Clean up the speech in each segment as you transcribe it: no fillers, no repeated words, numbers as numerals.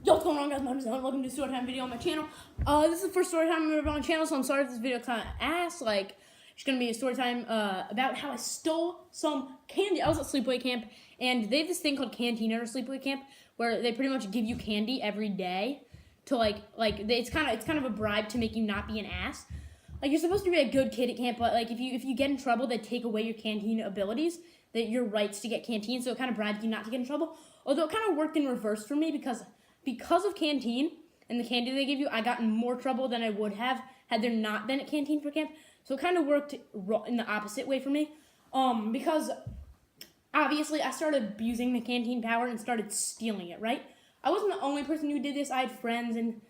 Yo, what's going on, guys? My name is Alan. Welcome to a story time video on my channel. This is the first story time I've ever on the channel, so I'm sorry if this video kind of ass. It's gonna be a story time about how I stole some candy. I was at sleepaway camp, and they have this thing called canteen at our sleepaway camp, where they pretty much give you candy every day to it's kind of a bribe to make you not be an ass. Like, you're supposed to be a good kid at camp, but like if you get in trouble, they take away your canteen abilities, your rights to get canteen. So it kind of bribes you not to get in trouble. Although it kind of worked in reverse for me because of canteen and the candy they give you, I got in more trouble than I would have had there not been a canteen for camp. So it kind of worked in the opposite way for me. Because obviously I started abusing the canteen power and started stealing it, right? I wasn't the only person who did this. I had friends and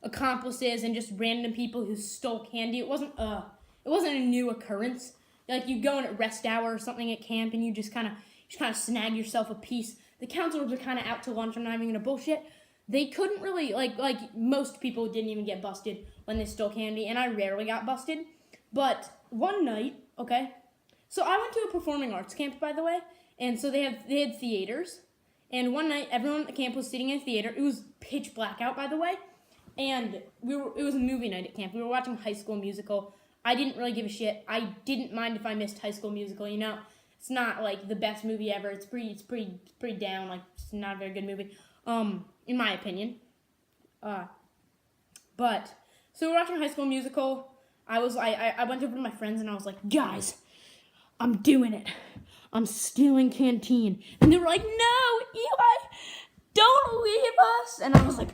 accomplices and just random people who stole candy. It wasn't a new occurrence. Like, you go in at rest hour or something at camp and you just kind of snag yourself a piece. The counselors are kind of out to lunch. I'm not even gonna bullshit. They couldn't really, like most people didn't even get busted when they stole candy, and I rarely got busted. But one night, okay, so I went to a performing arts camp, by the way, and so they had theaters, and one night everyone at the camp was sitting in a theater. It was pitch black out, by the way, and it was a movie night at camp. We were watching High School Musical. I didn't really give a shit. I didn't mind if I missed High School Musical, you know. It's not like the best movie ever. It's pretty down. Like, it's not a very good movie. In my opinion. But so we're watching High School Musical. I went over to my friends and I was like, guys, I'm doing it. I'm stealing canteen. And they were like, no, Eli, don't leave us. And I was like,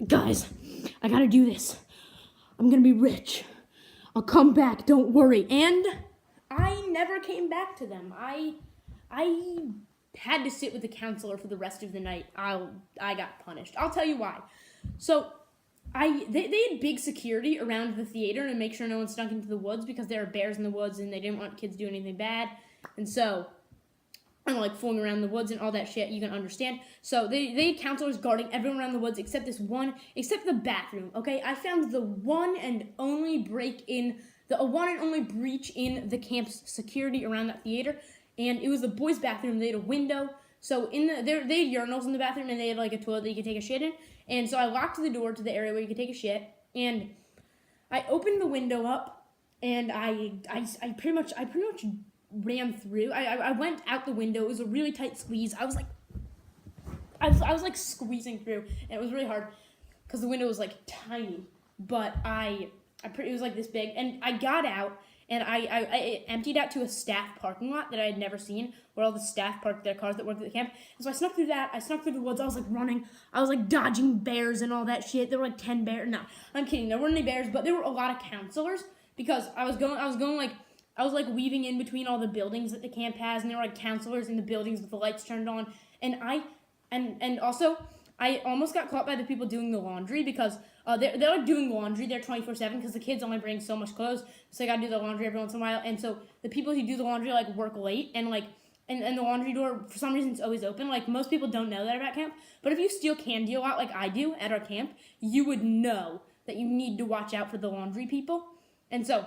guys, I gotta do this. I'm gonna be rich. I'll come back, don't worry. And I never came back to them. I had to sit with the counselor for the rest of the night. I got punished. I'll tell you why. So they had big security around the theater to make sure no one snuck into the woods because there are bears in the woods and they didn't want kids doing anything bad. And so, like fooling around the woods and all that shit, you can understand. So they had counselors guarding everyone around the woods except the bathroom. Okay, I found the one and only breach in the camp's security around that theater. And it was the boys' bathroom. They had a window. So they had urinals in the bathroom, and they had like a toilet that you could take a shit in. And so I locked the door to the area where you could take a shit. And I opened the window up, and I pretty much ran through. I went out the window. It was a really tight squeeze. I was like squeezing through, and it was really hard because the window was like tiny. But it was like this big, and I got out. And I emptied out to a staff parking lot that I had never seen, where all the staff parked their cars that worked at the camp. And so I snuck through that. I snuck through the woods. I was like running. I was like dodging bears and all that shit. There were like 10 bears. No, I'm kidding. There weren't any bears, but there were a lot of counselors because I was weaving in between all the buildings that the camp has, and there were like counselors in the buildings with the lights turned on. And also I almost got caught by the people doing the laundry because they're like doing laundry. They're 24/7 because the kids only bring so much clothes, so they gotta do the laundry every once in a while. And so the people who do the laundry like work late, and and the laundry door for some reason is always open. Like, most people don't know that about camp, but if you steal candy a lot like I do at our camp, you would know that you need to watch out for the laundry people. And so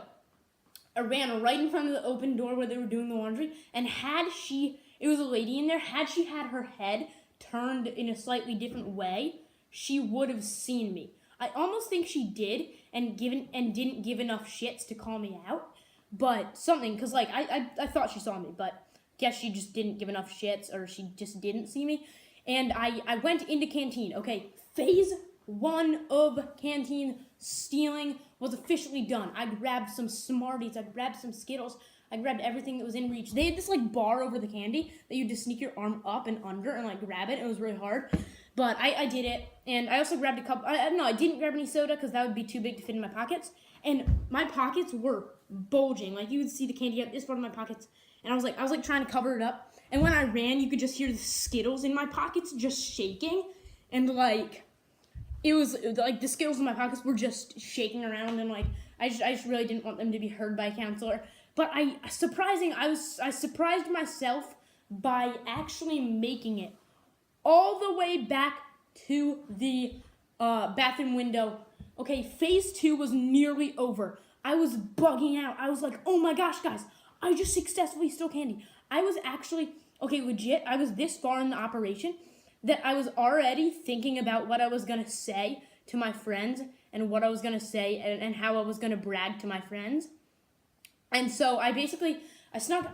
I ran right in front of the open door where they were doing the laundry, and it was a lady in there. Had she had her head turned in a slightly different way, she would have seen me. I almost think she did and didn't give enough shits to call me out, but something, because like I thought she saw me, but guess she just didn't give enough shits, or she just didn't see me. And I went into canteen. Okay, phase 1 of canteen stealing was officially done. I grabbed some Smarties, I grabbed some Skittles, I grabbed everything that was in reach. They had this like bar over the candy that you just sneak your arm up and under and like grab it. It was really hard, but I did it. And I also grabbed a couple. I didn't grab any soda because that would be too big to fit in my pockets. And my pockets were bulging. Like, you would see the candy out this part of my pockets. And I was like trying to cover it up. And when I ran, you could just hear the Skittles in my pockets just shaking. And like, it was like the Skittles in my pockets were just shaking around. And like, I just really didn't want them to be heard by a counselor. But I surprised myself by actually making it all the way back to the bathroom window. Okay, phase 2 was nearly over. I was bugging out. I was like, oh my gosh, guys, I just successfully stole candy. I was actually, okay, legit, I was this far in the operation that I was already thinking about what I was going to say to my friends and what I was going to say and how I was going to brag to my friends. And so I snuck.